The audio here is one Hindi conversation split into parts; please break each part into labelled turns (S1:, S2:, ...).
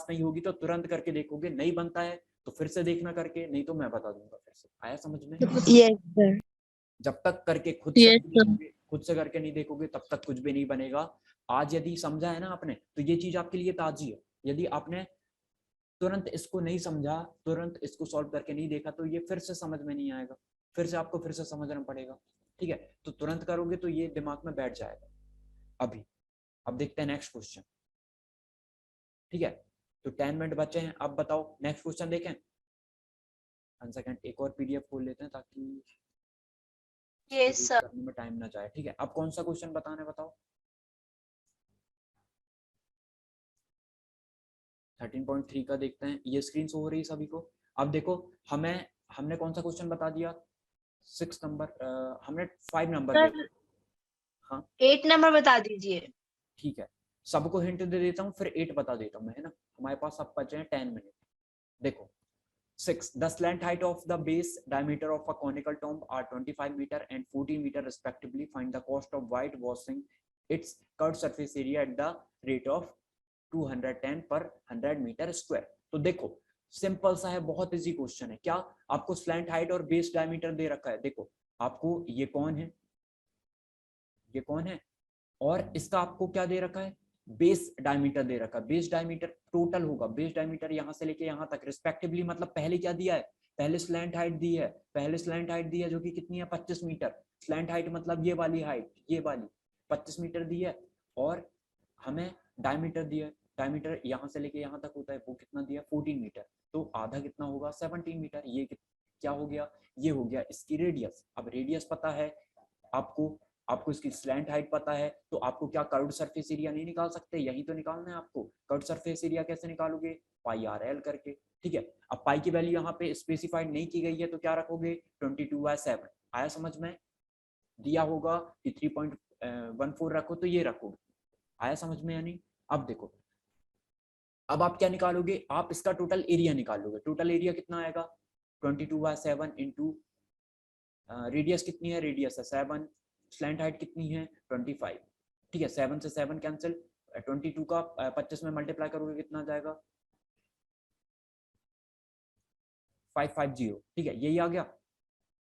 S1: पास नहीं होगी तो तुरंत करके देखोगे, नहीं बनता है तो फिर से देखना करके, नहीं तो मैं बता दूंगा फिर से। आया समझ में?
S2: Yes sir.
S1: जब तक करके खुद से
S2: यस
S1: नहीं
S2: सर।
S1: देखोगे, खुद से करके नहीं देखोगे तब तक कुछ भी नहीं बनेगा। आज यदि समझा है ना आपने तो ये चीज आपके लिए ताजी है। यदि आपने तुरंत इसको नहीं समझा, तुरंत इसको सॉल्व करके नहीं देखा तो ये फिर से समझ में नहीं आएगा, फिर से आपको फिर से समझना पड़ेगा। ठीक है, तो तुरंत करोगे तो ये दिमाग में बैठ जाएगा। अभी अब देखते हैं नेक्स्ट क्वेश्चन। ठीक है, तो 10 मिनट बचे हैं, अब बताओ नेक्स्ट क्वेश्चन देखें। 1 सेकंड, एक और पीडीएफ खोल लेते हैं ताकि
S3: यस सर।
S1: करने में टाइम ना जाए। ठीक है, अब कौन सा क्वेश्चन बताना है बताओ। 13.3 का देखते हैं, ये स्क्रीन शो हो रही है सभी को। अब देखो हमने कौन सा क्वेश्चन बता दिया, 6 नंबर, हमने 5 नंबर
S3: सर
S1: हाँ
S3: 8 नंबर बता दीजिए।
S1: ठीक है, सबको हिंट दे देता हूँ फिर 8 बता देता हूँ मैं, है ना। हमारे पास अब बचे हैं 10 मिनट। देखो 6, the slant height of the base diameter of a conical tomb are 25 meter and 14 meter respectively. Find the cost of whitewashing its curved surface area at the rate of 210 per 100 meter square. तो देखो सिंपल सा है, बहुत इजी क्वेश्चन है। क्या आपको स्लैंट हाइट और बेस डायमीटर दे रखा है, देखो आपको ये कौन है, ये कौन है, और इसका आपको क्या दे रखा है, बेस डायमीटर दे रखा है। बेस डायमीटर टोटल होगा, बेस डायमीटर यहां से लेके यहां तक रिस्पेक्टिवली, मतलब पहले क्या दिया है, पहले स्लैंट हाइट दी है, पहले स्लैंट हाइट दी है जो कि कितनी है 25 मीटर। स्लैंट हाइट मतलब ये वाली हाइट, ये वाली 25 मीटर दी है, और हमें डायमीटर दिया है, डायमीटर यहां से लेके यहां तक होता है, वो कितना दिया 14 मीटर, तो आधा कितना होगा 17 मीटर। ये क्या हो गया, ये हो गया इसकी रेडियस। अब रेडियस पता है आपको, आपको इसकी स्लैंट हाइट पता है, तो आपको क्या कर्व्ड सरफेस एरिया नहीं निकाल सकते, यही तो निकालना है आपको। कर्व्ड सरफेस एरिया कैसे निकालोगे, पाई आर एल करके। ठीक है, अब पाई की वैल्यू यहाँ पे स्पेसिफाइड नहीं की गई है तो क्या रखोगे 22/7। आया समझ में, दिया होगा कि 3.14 रखो तो ये रखोगे। आया समझ में या नहीं? अब देखो, अब आप क्या निकालोगे, आप इसका टोटल एरिया निकालोगे। टोटल एरिया कितना आएगा 22/7 इंटू रेडियस कितनी है, रेडियस है 7, स्लैंट हाइट कितनी है 25। ठीक है, 7 से 7 कैंसिल, 22 का 25 में मल्टीप्लाई करोगे कितना जाएगा 550। ठीक है, यही आ गया।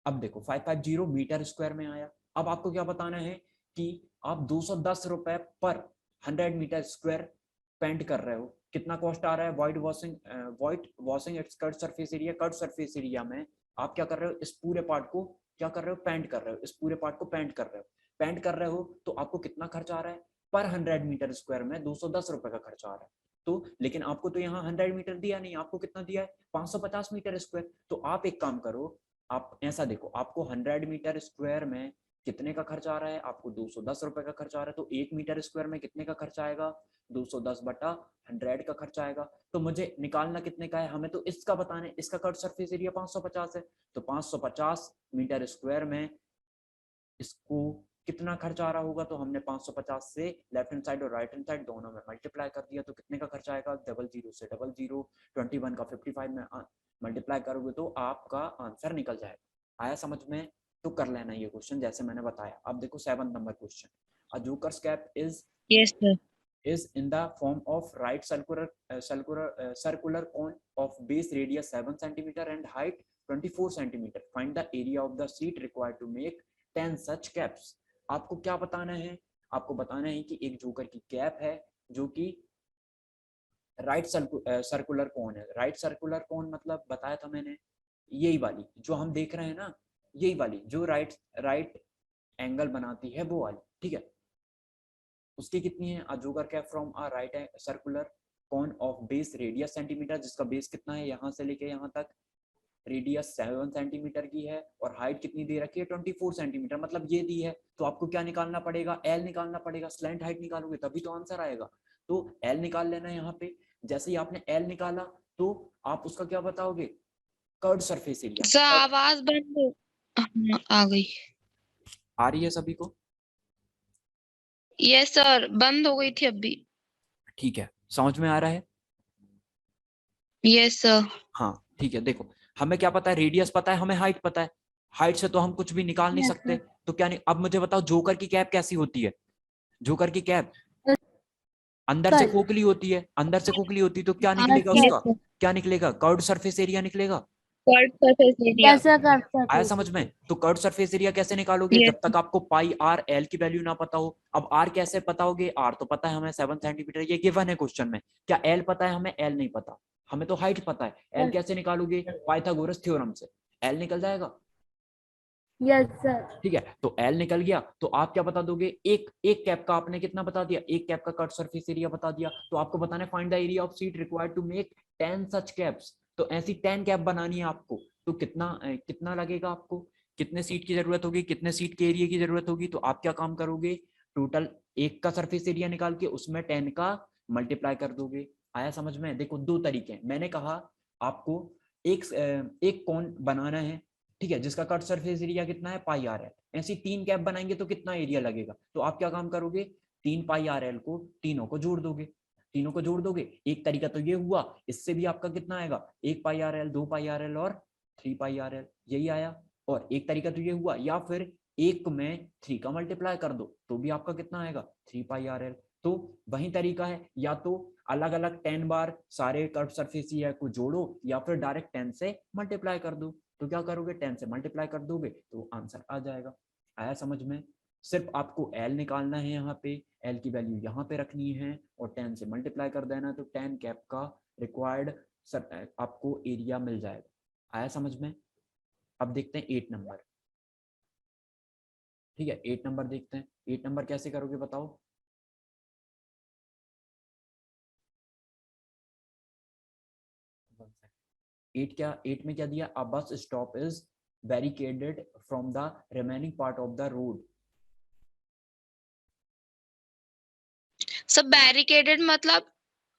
S1: अब देखो 550 मीटर स्क्वायर में आया। अब आपको क्या बताना है कि आप 210 रुपए पर 100 मीटर स्क्वायर पेंट कर रहे हो, कितना कॉस्ट आ रहा है white washing it's curved surface area. Curved surface area में आप क्या कर रहे हो, इस पूरे पार्ट को क्या कर रहे हो, पेंट कर रहे हो, इस पूरे पार्ट को पेंट कर रहे हो। पेंट कर रहे हो तो आपको कितना खर्च आ रहा है, पर 100 मीटर स्क्वायर में 210 रुपए का खर्च आ रहा है। तो लेकिन आपको तो यहाँ 100 मीटर दिया नहीं, आपको कितना दिया है 550 मीटर स्क्वायर। तो आप एक काम करो, आप ऐसा देखो, आपको 100 मीटर स्क्वायर में कितने का खर्च आ रहा है, आपको 210 रुपए का खर्च आ रहा है, तो 1 मीटर स्क्वायर में कितने का खर्च आएगा 210/100 का खर्च आएगा। तो मुझे निकालना कितने का है, हमें तो इसका बताना है, इसका कर्व सरफेस एरिया 550 है, तो 550 मीटर स्क्वायर में इसको कितना खर्च आ रहा होगा, तो हमने 550 से लेफ्ट हैंड साइड और राइट हैंड साइड दोनों में मल्टीप्लाई कर दिया, तो कितने का खर्च आएगा 00 से 00, 21 का 55 में मल्टीप्लाई करोगे तो आपका आंसर निकल जाएगा। आया समझ में? तो कर लेना ये क्वेश्चन जैसे मैंने बताया। अब देखो 7 number question, a jokers cap is
S2: yes sir.
S1: is in the form of right circular cone of base radius 7 centimeter and height 24 centimeter. Find the area of the sheet required to make 10 such caps. आपको क्या बताना है, आपको बताना है कि एक जोकर की कैप है जो कि राइट सर्कुलर कोन है। राइट सर्कुलर कोन मतलब बताया था मैंने, यही वाली जो हम देख रहे हैं ना, यही वाली जो राइट एंगल बनाती है वो वाली। ठीक है, उसकी कितनी है, अजोगर cap from a right circular cone of base radius centimeter, जिसका बेस कितना है यहाँ से लेके यहाँ तक, रेडियस 7 सेंटीमीटर की है, और हाइट कितनी दे रखी है 24 सेंटीमीटर, मतलब ये दी है। तो आपको क्या निकालना पड़ेगा, एल निकालना पड़ेगा। स्लैंट हाइट निकालोगे तभी तो आंसर आएगा, तो एल निकाल लेना यहाँ पे। जैसे ही आपने एल निकाला तो आप उसका क्या बताओगे, कर्व्ड सरफेस एरिया।
S2: सर आवाज बंद हो, आ गई।
S1: आ रही है सभी को?
S2: यस सर, बंद हो गई थी अभी।
S1: ठीक है, समझ में आ रहा है?
S2: Yes sir.
S1: हाँ ठीक है, देखो हमें क्या पता है, रेडियस पता है, हमें हाइट पता है। हाइट से तो हम कुछ भी निकाल नहीं सकते, तो क्या नहीं। अब मुझे बताओ जोकर की कैप कैसी होती है, जोकर की कैप अंदर से
S4: सर।
S1: खोखली होती है, अंदर से खोखली होती तो क्या
S2: हाँ,
S1: निकलेगा
S2: yes,
S1: उसका, क्या निकलेगा, कर्व्ड सरफेस एरिया निकलेगा।
S2: Curve surface area.
S4: कैसे कर
S1: आया
S4: सकते
S1: समझ में? तो कर्व्ड सरफेस एरिया कैसे निकालोगे,
S2: Yes.
S1: जब तक आपको पाई आर एल की वैल्यू ना पता हो। अब आर कैसे पता होगे, आर तो पता है हमें 7 सेंटीमीटर, ये गिवन है क्वेश्चन में। क्या एल पता है हमें, एल नहीं पता, हमें तो हाइट पता है। L
S4: sir.
S1: कैसे निकालोगे, पाइथागोरस थ्योरम से एल निकल जाएगा।
S4: Yes sir.
S1: ठीक है, तो एल निकल गया, तो आप क्या बता दोगे, एक एक कैप का आपने कितना बता दिया, एक कैप का कट सरफेस एरिया बता दिया। तो आपको बताना है find the area of sheet required to make 10 such caps. तो ऐसी 10 कैप बनानी है आपको, तो कितना लगेगा आपको, कितने सीट की जरूरत होगी, कितने सीट के एरिया की जरूरत होगी। तो आप क्या काम करोगे, टोटल एक का सरफेस एरिया निकाल के उसमें 10 का मल्टीप्लाई कर दोगे। आया समझ में? देखो दो तरीके हैं, मैंने कहा आपको एक कौन बनाना है, ठीक है, जिसका कट सरफेस एरिया कितना है, पाई आर एल। ऐसी 3 कैप बनाएंगे तो कितना एरिया लगेगा। तो आप क्या काम करोगे, 3 पाई आर एल को तीनों को जोड़ दोगे, तीनों को जोड़ दोगे। एक तरीका तो ये हुआ, इससे भी आपका कितना आएगा, 1 पाई आर एल, 2 पाई आर एल और 3 पाई आर एल, यही आया। और एक तरीका तो ये हुआ, या फिर एक में 3 का मल्टीप्लाई कर दो तो भी आपका कितना आएगा, 3 पाई आर एल। तो वही तरीका है, या तो अलग अलग 10 बार सारे कर्व सरफेस एरिया को जोड़ो, या फिर डायरेक्ट 10 से मल्टीप्लाई कर दो। तो क्या करोगे, 10 से मल्टीप्लाई कर दोगे तो आंसर आ जाएगा। आया समझ में? सिर्फ आपको एल निकालना है, यहाँ पे एल की वैल्यू यहाँ पे रखनी है और 10 से मल्टीप्लाई कर देना, तो 10 कैप का रिक्वायर्ड आपको एरिया मिल जाएगा। आया समझ में? अब देखते हैं 8 नंबर। ठीक है, 8 नंबर देखते हैं। 8 नंबर कैसे करोगे बताओ। एट में क्या दिया, a bus stop is barricaded from the remaining part of the road.
S2: सब बैरिकेडेड मतलब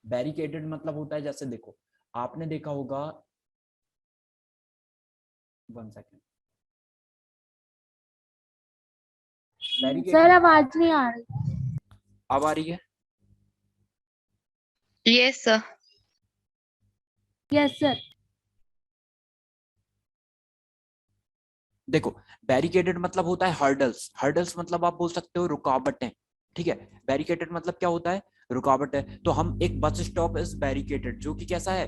S1: बैरिकेडेड मतलब होता है, जैसे देखो आपने देखा होगा, 1 सेकेंड,
S4: सर आवाज नहीं आ रही।
S1: अब आ रही है?
S2: Yes sir.
S4: Yes sir.
S1: देखो बैरिकेडेड मतलब होता है हर्डल्स, हर्डल्स मतलब आप बोल सकते हो रुकावटें। ठीक है, बैरिकेडेड मतलब क्या होता है, रुकावट है। तो हम एक बस स्टॉप इज बैरिकेडेड, जो कि कैसा है,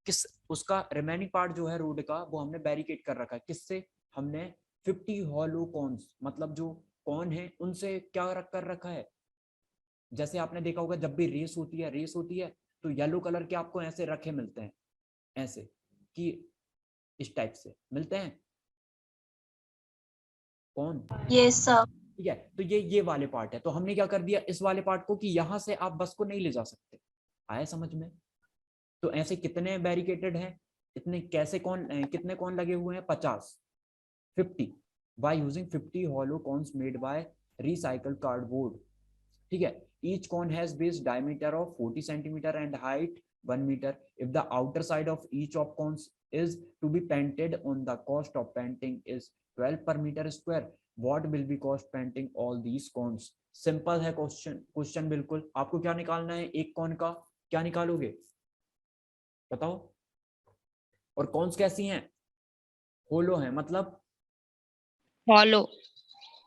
S1: किस उसका रिमेनिंग पार्ट जो है रोड का वो हमने बैरिकेड कर रखा है, किससे, हमने 50 हॉलो कॉन्स, मतलब जो कौन है उनसे क्या कर रखा है। जैसे आपने देखा होगा जब भी रेस होती है तो येलो कलर के आपको ऐसे रखे मिलते हैं, ऐसे कि इस टाइप से मिलते हैं कौन।
S3: Yes sir.
S1: ठीक है, तो ये वाले पार्ट है, तो हमने क्या कर दिया इस वाले पार्ट को, कि यहां से आप बस को नहीं ले जा सकते। आया समझ में? तो ऐसे कितने बैरिकेटेड हैं, इतने कैसे कौन कितने कौन लगे हुए हैं, 50, 50 by using 50 hollow cones made by recycled cardboard। ठीक है, each cone has base diameter of 40 centimeter and height 1 meter। if the outer side of each of cones is to be painted on, the cost of painting is 12 per meter square। what will be cost painting all these cones। Simple है क्वेश्चन बिल्कुल। आपको क्या निकालना है, एक कौन का क्या निकालोगे बताओ। और कौन्स कैसी हैं, होलो है, मतलब
S2: फॉलो।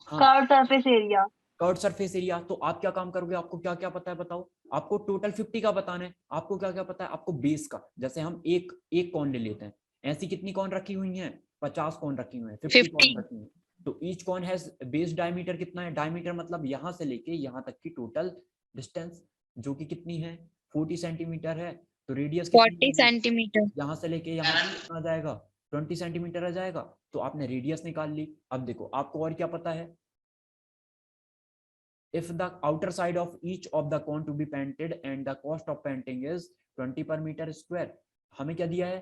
S1: हाँ
S3: curve surface area.
S1: Curve surface area. तो आप क्या काम करोगे, आपको क्या क्या पता है बताओ। आपको टोटल 50 का बताना है, आपको क्या क्या पता है, आपको बेस का, जैसे हम एक एक कौन ले लेते हैं, ऐसी कितनी कौन रखी हुई हैं, 50 कौन रखी हुई हैं, 50 कौन
S2: 50।
S1: रखी हुई हैं। तो ईच कौन हैज बेस डायमीटर कितना है, डायमीटर मतलब यहां से लेके यहां तक की टोटल डिस्टेंस, जो कि कितनी है 40 सेंटीमीटर है। तो रेडियस कितनी
S2: 40
S1: होगी,
S2: सेंटीमीटर।
S1: यहाँ से लेके यहाँ तक कितना आ जाएगा, 20 सेंटीमीटर आ जाएगा। तो आपने रेडियस निकाल ली। अब देखो आपको और क्या पता है, if the outer side of each of the cone to be painted and the cost of painting is 20 per meter square। हमें क्या दिया है,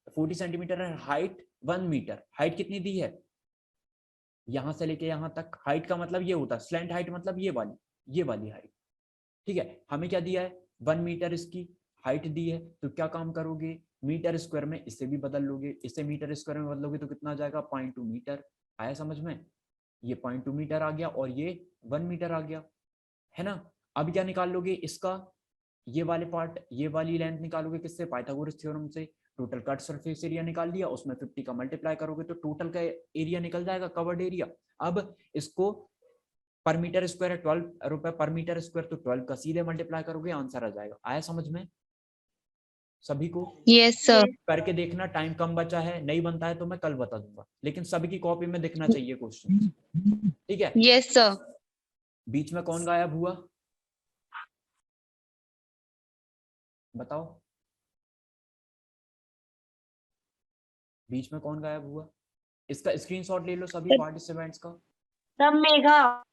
S1: 40 सेंटीमीटर है, हाइट 1 मीटर, हाइट कितनी दी है, यहां से लेके यहां तक। हाइट का मतलब ये होता है स्लैंट हाइट, मतलब ये वाली हाइट। ठीक है, हमें क्या दिया है, 1 मीटर इसकी हाइट दी है। तो क्या काम करोगे, मीटर स्क्वायर में इसे भी बदल लोगे, इसे मीटर स्क्वायर में बदलोगे तो कितना आ जाएगा, 0.2 मीटर। आया समझ में? ये 0.2 मीटर आ गया और ये 1 मीटर आ गया, है ना। अब क्या निकाल लोगे इसका, ये वाले पार्ट, ये वाली लेंथ निकालोगे किससे, पाइथागोरस थ्योरम से। टोटल कट सरफेस एरिया निकाल लिया, उसमें 50 का मल्टीप्लाई करोगे तो टोटल का एरिया निकल जाएगा, कवर्ड एरिया। अब इसको पर मीटर स्क्वायर है 12 रुपए पर मीटर स्क्वायर, तो 12 का सीधे मल्टीप्लाई करोगे आंसर आ जाएगा। आया समझ में सभी को?
S2: Yes sir.
S1: करके देखना, टाइम कम बचा है, नहीं बनता है तो मैं कल बता दूंगा, लेकिन सबकी कॉपी में दिखना चाहिए क्वेश्चन, ठीक है?
S2: Yes sir.
S1: बीच में कौन गायब हुआ बताओ, बीच में कौन गायब हुआ? इसका स्क्रीनशॉट ले लो सभी
S2: सर।
S1: पार्टिसिपेंट्स का।
S3: सब मेघा।